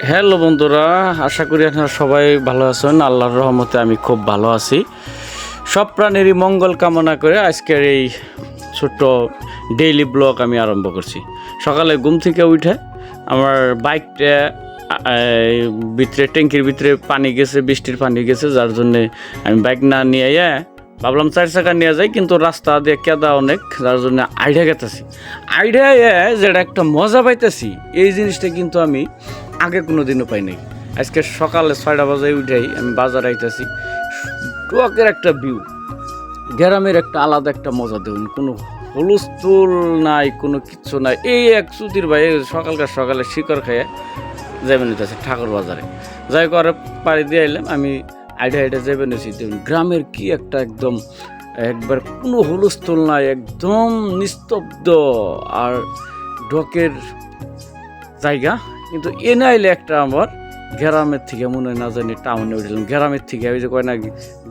Hello বন্ধুরা, আশা করি আপনারা সবাই ভালো আছেন। আল্লাহর রহমতে আমি খুব ভালো আছি। সব প্রাণীরই মঙ্গল কামনা করে আজকের এই ছোট্ট ডেইলি ব্লগ আমি আরম্ভ করছি। সকালে ঘুম থেকে উঠে আমার বাইকটা ভিতরে ট্যাঙ্কির ভিতরে পানি গেছে, বৃষ্টির পানি গেছে, যার জন্যে আমি বাইক না নিয়ে ভাবলাম 4 চাকা নিয়ে যাই, কিন্তু রাস্তা দিয়ে কেদা অনেক, যার জন্য আইডিয়া গেতেছি। আইডিয়া যেটা একটা মজা পাইতেছি, এই জিনিসটা কিন্তু আমি আগে কোনো দিনও পাই নাই। আজকে সকালে 6টা বাজে উঠেই আমি বাজার আইতেছি। টুয়াকের একটা ভিউ, গ্রামের একটা আলাদা একটা মজা দেখুন, কোনো হুলস্থুল নাই, কোনো কিচ্ছু নাই। এই এক সুতির ভাই সকালে শিকড় খেয়ে যাবেন নিতেছে ঠাকুর বাজারে, যাই করে পাড়ি দিয়ে এলাম। আমি আইডিয়া যাবেন নিয়েছি। দেখুন গ্রামের কি একটা একবার কোনো হুলস্থুল নাই, একদম নিস্তব্ধ আর ঢকের জায়গা। কিন্তু এনে আইলে একটা আমার গ্রামের থেকে মনে হয় না জানি টাউনে উঠলাম। গ্রামের থেকে ওই যে কয় না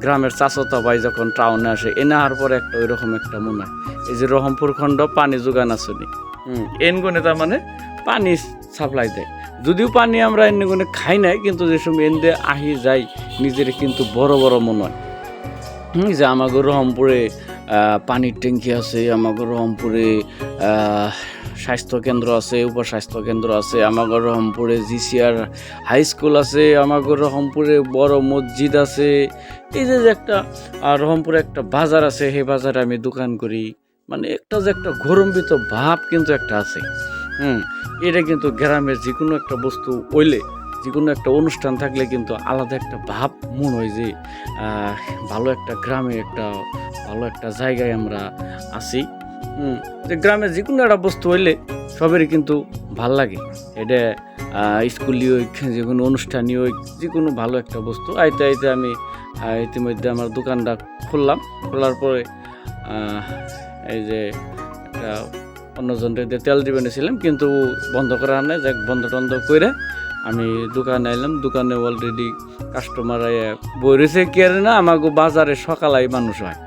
গ্রামের চাচতা ভাই যখন টাউনে আসে, এনে আসার পরে একটা ওইরকম একটা মনে হয়। এই যে রহমপুর খণ্ড পানি যোগান আসেনি, এনগনে তার মানে পানি সাপ্লাই দেয়। যদিও পানি আমরা এনগনে খাই নাই, কিন্তু যে সময় এন দিয়ে আহি যাই নিজের কিন্তু বড় বড় মনে হয়। যে আমাকে রহমপুরে পানির ট্যাঙ্কি আছে, আমাকে রহমপুরে স্বাস্থ্যকেন্দ্র আছে, উপস্বাস্থ্যকেন্দ্র আছে, আমাকে রহমপুরে জিসিআর হাই স্কুল আছে, আমাকে রহমপুরে বড় মসজিদ আছে। এই যে একটা রহমপুরে একটা বাজার আছে, সেই বাজারে আমি দোকান করি। মানে একটা গরম্বিত ভাব কিন্তু একটা আছে। এটা কিন্তু গ্রামের যে কোনো একটা বস্তু হইলে, যে কোনো একটা অনুষ্ঠান থাকলে কিন্তু আলাদা একটা ভাব মনে হয় যে ভালো একটা গ্রামে একটা ভালো একটা জায়গায় আমরা আছি। যে গ্রামে যে কোনো একটা বস্তু হইলে সবেরই কিন্তু ভাল লাগে। এটা স্কুলীয় যে কোনো অনুষ্ঠানই হোক, যে কোনো ভালো একটা বস্তু আইতে আইতে আমি ইতিমধ্যে আমার দোকানটা খোলার পরে এই যে একটা অন্যজনকে তেল দিবেন ছিলাম, কিন্তু বন্ধ করা নাই। যাক বন্ধ টন্ধ করে আমি দোকানে আইলাম। দোকানে অলরেডি কাস্টমার বই রয়েছে। কে না আমাকে বাজারে সকালাই মানুষ হয়।